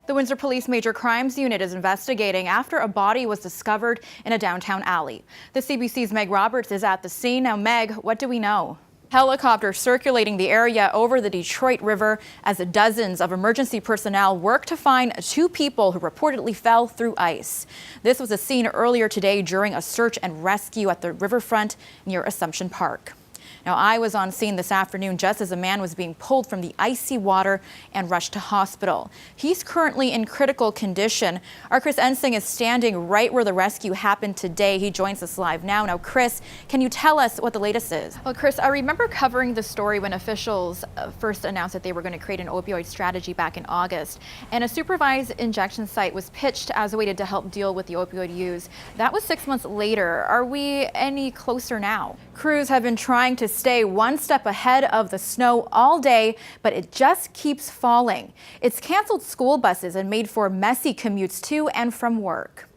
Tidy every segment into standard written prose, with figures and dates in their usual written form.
The Windsor Police Major Crimes Unit is investigating after a body was discovered in a downtown alley. The CBC's Meg Roberts is at the scene. Now, Meg, what do we know? Helicopters circulating the area over the Detroit River as dozens of emergency personnel work to find two people who reportedly fell through ice. This was seen earlier today during a search and rescue at the riverfront near Assumption Park. Now, I was on scene this afternoon just as a man was being pulled from the icy water and rushed to hospital. He's currently in critical condition. Our Chris Ensing is standing right where the rescue happened today. He joins us live now. Now, Chris, can you tell us what the latest is? Well, Chris, I remember covering the story when officials first announced that they were going to create an opioid strategy back in August. And a supervised injection site was pitched as a way to help deal with the opioid use. That was 6 months later. Are we any closer now? Crews have been trying to stay one step ahead of the snow all day, but it just keeps falling. It's canceled school buses and made for messy commutes to and from work.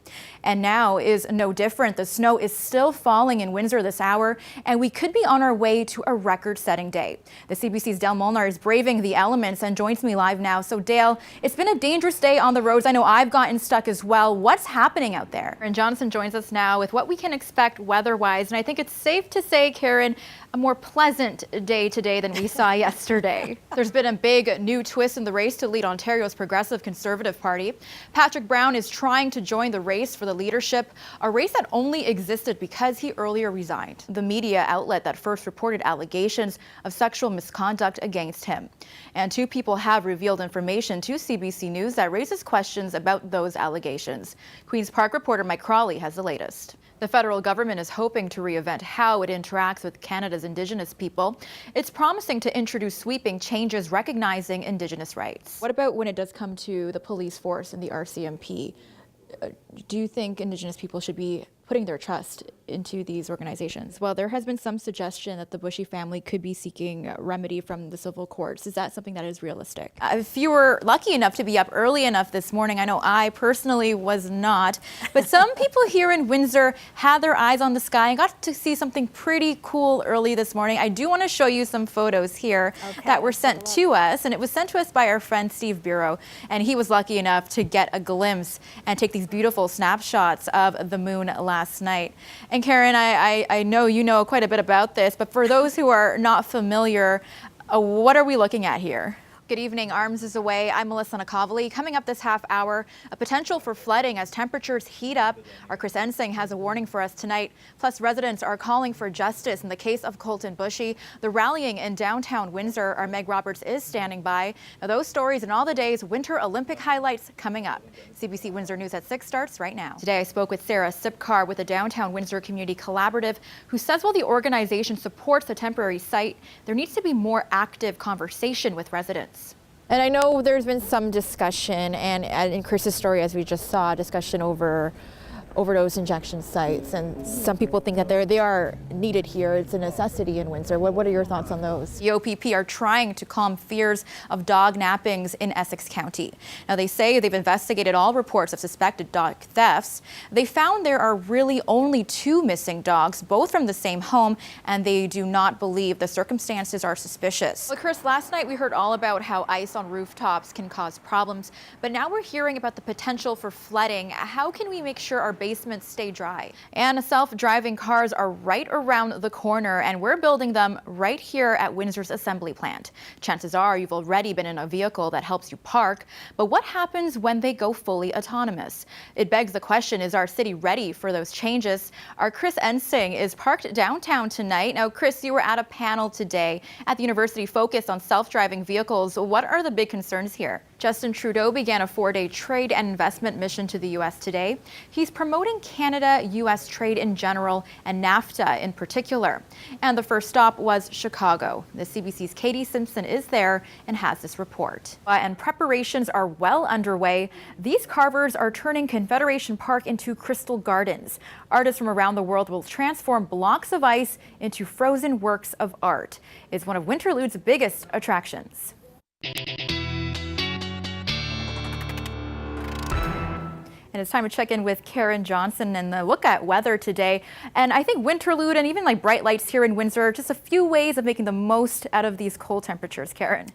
And now is no different. The snow is still falling in Windsor this hour, and we could be on our way to a record-setting day. The CBC's Dale Molnar is braving the elements and joins me live now. So Dale, it's been a dangerous day on the roads. I know I've gotten stuck as well. What's happening out there? And Jonathan joins us now with what we can expect weather-wise. And I think it's safe to say, Karen, a more pleasant day today than we saw yesterday. There's been a big new twist in the race to lead Ontario's Progressive Conservative Party. Patrick Brown is trying to join the race for the leadership, a race that only existed because he earlier resigned. The media outlet that first reported allegations of sexual misconduct against him. And two people have revealed information to CBC News that raises questions about those allegations. Queen's Park reporter Mike Crawley has the latest. The federal government is hoping to reinvent how it interacts with Canada's Indigenous people. It's promising to introduce sweeping changes recognizing Indigenous rights. What about when it does come to the police force and the RCMP? Do you think Indigenous people should be putting their trust into these organizations? Well, there has been some suggestion that the Bushy family could be seeking remedy from the civil courts. Is that something that is realistic? If you were lucky enough to be up early enough this morning, I know I personally was not, but some people here in Windsor had their eyes on the sky and got to see something pretty cool early this morning. I do want to show you some photos here that were sent to us, and it was sent to us by our friend Steve Bureau, and he was lucky enough to get a glimpse and take these beautiful snapshots of the moon last night. And Karen, I know you know quite a bit about this, but for those who are not familiar, what are we looking at here? Good evening. Arms is away. I'm Melissa Nakhavoly. Coming up this half hour, a potential for flooding as temperatures heat up. Our Chris Ensing has a warning for us tonight. Plus, residents are calling for justice in the case of Colton Bushy. The rallying in downtown Windsor. Our Meg Roberts is standing by. Now, those stories and all the day's Winter Olympic highlights coming up. CBC Windsor News at 6 starts right now. Today, I spoke with Sarah Sipkar with the Downtown Windsor Community Collaborative, who says while the organization supports the temporary site, there needs to be more active conversation with residents. And I know there's been some discussion, and in Chris's story, as we just saw, discussion over overdose injection sites, and some people think that they are needed here. It's a necessity in Windsor. What are your thoughts on those? The OPP are trying to calm fears of dog nappings in Essex County. Now, they say they've investigated all reports of suspected dog thefts. They found there are really only 2 missing dogs, both from the same home, and they do not believe the circumstances are suspicious. Well, Chris, last night we heard all about how ice on rooftops can cause problems, but now we're hearing about the potential for flooding. How can we make sure our basements stay dry? And self-driving cars are right around the corner, and we're building them right here at Windsor's assembly plant. Chances are you've already been in a vehicle that helps you park, but what happens when they go fully autonomous? It begs the question, is our city ready for those changes? Our Chris Ensing is parked downtown tonight. Now, Chris, you were at a panel today at the university focused on self-driving vehicles. What are the big concerns here? Justin Trudeau began a 4-day trade and investment mission to the U.S. today. He's promoting Canada-U.S. trade in general and NAFTA in particular. And the first stop was Chicago. The CBC's Katie Simpson is there and has this report. And preparations are well underway. These carvers are turning Confederation Park into crystal gardens. Artists from around the world will transform blocks of ice into frozen works of art. It's one of Winterlude's biggest attractions. And it's time to check in with Karen Johnson and the look at weather today. And I think Winterlude and even like bright lights here in Windsor, just a few ways of making the most out of these cold temperatures, Karen.